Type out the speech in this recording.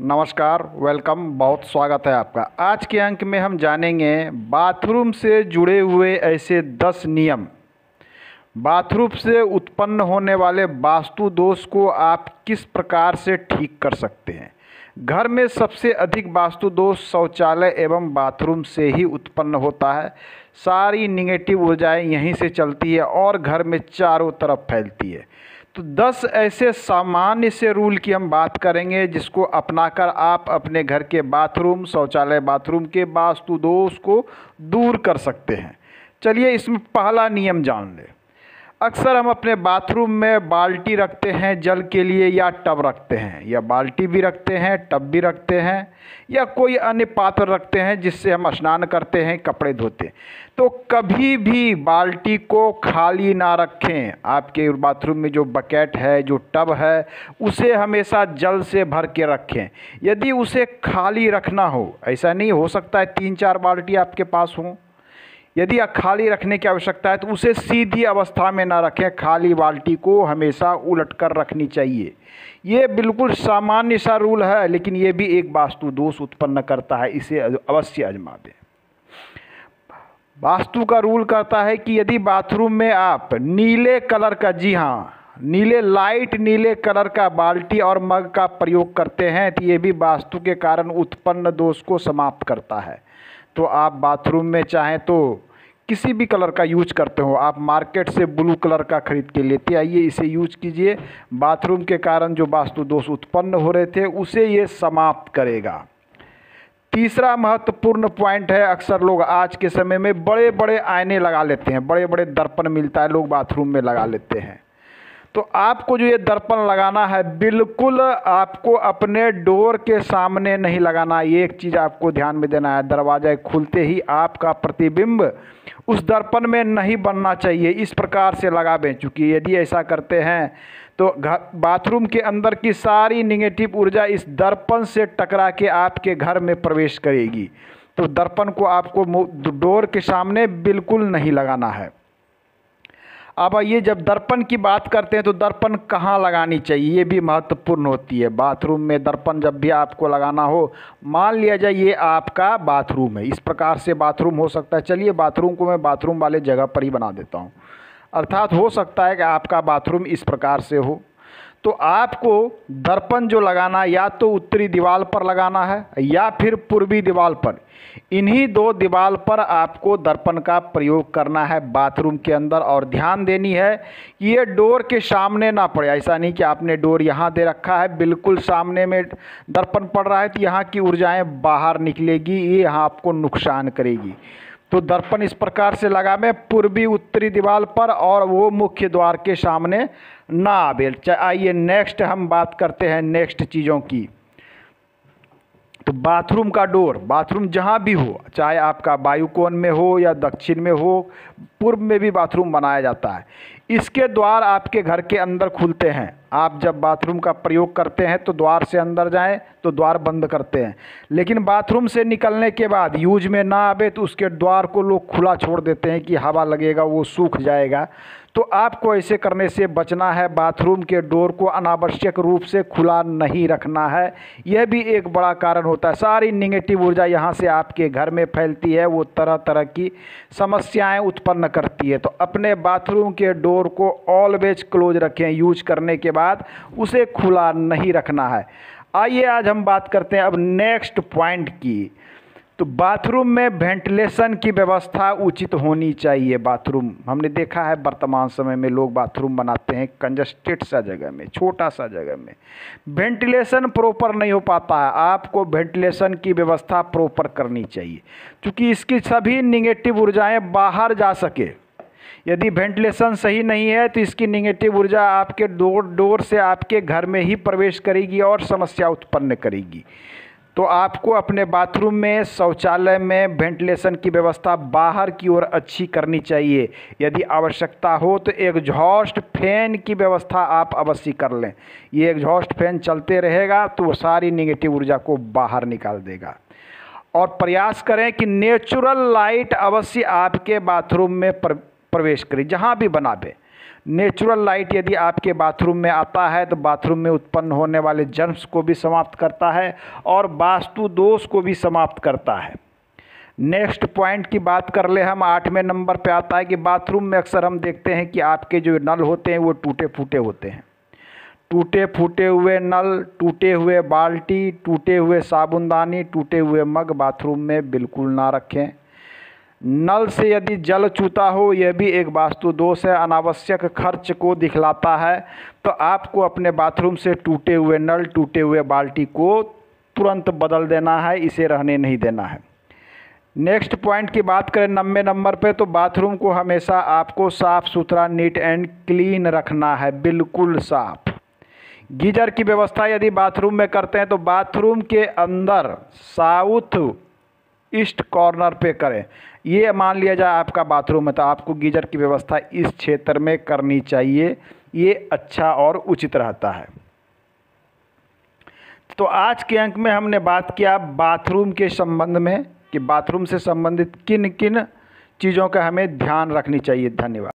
नमस्कार, वेलकम, बहुत स्वागत है आपका। आज के अंक में हम जानेंगे बाथरूम से जुड़े हुए ऐसे 10 नियम। बाथरूम से उत्पन्न होने वाले वास्तु दोष को आप किस प्रकार से ठीक कर सकते हैं। घर में सबसे अधिक वास्तु दोष शौचालय एवं बाथरूम से ही उत्पन्न होता है। सारी निगेटिव ऊर्जाएं यहीं से चलती है और घर में चारों तरफ फैलती है। तो 10 ऐसे सामान्य से रूल की हम बात करेंगे जिसको अपनाकर आप अपने घर के बाथरूम, शौचालय, बाथरूम के वास्तु दोष को दूर कर सकते हैं। चलिए इसमें पहला नियम जान लें। अक्सर हम अपने बाथरूम में बाल्टी रखते हैं जल के लिए, या टब रखते हैं, या बाल्टी भी रखते हैं, टब भी रखते हैं, या कोई अन्य पात्र रखते हैं जिससे हम स्नान करते हैं, कपड़े धोते हैं। तो कभी भी बाल्टी को खाली ना रखें। आपके बाथरूम में जो बकेट है, जो टब है, उसे हमेशा जल से भर के रखें। यदि उसे खाली रखना हो, ऐसा नहीं हो सकता है 3-4 बाल्टी आपके पास हों। यदि खाली रखने की आवश्यकता है तो उसे सीधी अवस्था में ना रखें। खाली बाल्टी को हमेशा उलट कर रखनी चाहिए। ये बिल्कुल सामान्य सा रूल है, लेकिन ये भी एक वास्तु दोष उत्पन्न करता है। इसे अवश्य आजमा दें। वास्तु का रूल कहता है कि यदि बाथरूम में आप नीले कलर का, जी हाँ, लाइट नीले कलर का बाल्टी और मग का प्रयोग करते हैं तो ये भी वास्तु के कारण उत्पन्न दोष को समाप्त करता है। तो आप बाथरूम में चाहें तो किसी भी कलर का यूज करते हो, आप मार्केट से ब्लू कलर का खरीद के लेते आइए, इसे यूज कीजिए। बाथरूम के कारण जो वास्तु दोष उत्पन्न हो रहे थे उसे ये समाप्त करेगा। तीसरा महत्वपूर्ण पॉइंट है, अक्सर लोग आज के समय में बड़े बड़े आईने लगा लेते हैं, बड़े बड़े दर्पण मिलता है, लोग बाथरूम में लगा लेते हैं। तो आपको जो ये दर्पण लगाना है, बिल्कुल आपको अपने डोर के सामने नहीं लगाना। ये एक चीज़ आपको ध्यान में देना है। दरवाजा खुलते ही आपका प्रतिबिंब उस दर्पण में नहीं बनना चाहिए। इस प्रकार से लगावें, चूँकि यदि ऐसा करते हैं तो बाथरूम के अंदर की सारी निगेटिव ऊर्जा इस दर्पण से टकरा के आपके घर में प्रवेश करेगी। तो दर्पण को आपको डोर के सामने बिल्कुल नहीं लगाना है। अब ये जब दर्पण की बात करते हैं तो दर्पण कहाँ लगानी चाहिए, ये भी महत्वपूर्ण होती है। बाथरूम में दर्पण जब भी आपको लगाना हो, मान लिया जाए ये आपका बाथरूम है, इस प्रकार से बाथरूम हो सकता है। चलिए बाथरूम को मैं बाथरूम वाले जगह पर ही बना देता हूँ। अर्थात हो सकता है कि आपका बाथरूम इस प्रकार से हो। तो आपको दर्पण जो लगाना, या तो उत्तरी दीवार पर लगाना है या फिर पूर्वी दीवार पर। इन्हीं 2 दीवार पर आपको दर्पण का प्रयोग करना है बाथरूम के अंदर। और ध्यान देनी है कि ये डोर के सामने ना पड़े। ऐसा नहीं कि आपने डोर यहाँ दे रखा है, बिल्कुल सामने में दर्पण पड़ रहा है तो यहाँ की ऊर्जाएं बाहर निकलेगी, ये यहाँ आपको नुकसान करेगी। तो दर्पण इस प्रकार से लगावें पूर्वी उत्तरी दीवार पर, और वो मुख्य द्वार के सामने ना आवे। आइए नेक्स्ट हम बात करते हैं नेक्स्ट चीज़ों की। तो बाथरूम का डोर, बाथरूम जहाँ भी हो, चाहे आपका वायुकोण में हो या दक्षिण में हो, पूर्व में भी बाथरूम बनाया जाता है। इसके द्वार आपके घर के अंदर खुलते हैं। आप जब बाथरूम का प्रयोग करते हैं तो द्वार से अंदर जाएं तो द्वार बंद करते हैं, लेकिन बाथरूम से निकलने के बाद यूज में ना आवे तो उसके द्वार को लोग खुला छोड़ देते हैं कि हवा लगेगा, वो सूख जाएगा। तो आपको ऐसे करने से बचना है। बाथरूम के डोर को अनावश्यक रूप से खुला नहीं रखना है। यह भी एक बड़ा कारण होता है। सारी निगेटिव ऊर्जा यहाँ से आपके घर में फैलती है, वो तरह तरह की समस्याएं उत्पन्न करती है। तो अपने बाथरूम के डोर को ऑलवेज क्लोज रखें। यूज करने के बाद उसे खुला नहीं रखना है। आइए आज हम बात करते हैं अब नेक्स्ट पॉइंट की। तो बाथरूम में वेंटिलेशन की व्यवस्था उचित होनी चाहिए। बाथरूम हमने देखा है वर्तमान समय में लोग बाथरूम बनाते हैं कंजस्टेड सा जगह में, छोटा सा जगह में, वेंटिलेशन प्रॉपर नहीं हो पाता है। आपको वेंटिलेशन की व्यवस्था प्रॉपर करनी चाहिए, क्योंकि इसकी सभी निगेटिव ऊर्जाएं बाहर जा सके। यदि वेंटिलेशन सही नहीं है तो इसकी निगेटिव ऊर्जा आपके डोर से आपके घर में ही प्रवेश करेगी और समस्या उत्पन्न करेगी। तो आपको अपने बाथरूम में, शौचालय में वेंटिलेशन की व्यवस्था बाहर की ओर अच्छी करनी चाहिए। यदि आवश्यकता हो तो एग्जॉस्ट फैन की व्यवस्था आप अवश्य कर लें। ये एग्जॉस्ट फैन चलते रहेगा तो वो सारी निगेटिव ऊर्जा को बाहर निकाल देगा। और प्रयास करें कि नेचुरल लाइट अवश्य आपके बाथरूम में प्रवेश करे। जहाँ भी बनावे नेचुरल लाइट यदि आपके बाथरूम में आता है तो बाथरूम में उत्पन्न होने वाले जर्म्स को भी समाप्त करता है और वास्तु दोष को भी समाप्त करता है। नेक्स्ट पॉइंट की बात कर ले हम, 8वें नंबर पे आता है कि बाथरूम में अक्सर हम देखते हैं कि आपके जो नल होते हैं वो टूटे फूटे होते हैं। टूटे फूटे हुए नल, टूटे हुए बाल्टी, टूटे हुए साबुनदानी, टूटे हुए मग बाथरूम में बिल्कुल ना रखें। नल से यदि जल चूता हो यह भी एक वास्तु दोष है, अनावश्यक खर्च को दिखलाता है। तो आपको अपने बाथरूम से टूटे हुए नल, टूटे हुए बाल्टी को तुरंत बदल देना है, इसे रहने नहीं देना है। नेक्स्ट पॉइंट की बात करें 90 नंबर पे, तो बाथरूम को हमेशा आपको साफ़ सुथरा, नीट एंड क्लीन रखना है, बिल्कुल साफ। गीजर की व्यवस्था यदि बाथरूम में करते हैं तो बाथरूम के अंदर साउथ ईस्ट कॉर्नर पे करें। ये मान लिया जाए आपका बाथरूम है तो आपको गीजर की व्यवस्था इस क्षेत्र में करनी चाहिए, ये अच्छा और उचित रहता है। तो आज के अंक में हमने बात किया बाथरूम के संबंध में कि बाथरूम से संबंधित किन किन चीज़ों का हमें ध्यान रखनी चाहिए। धन्यवाद।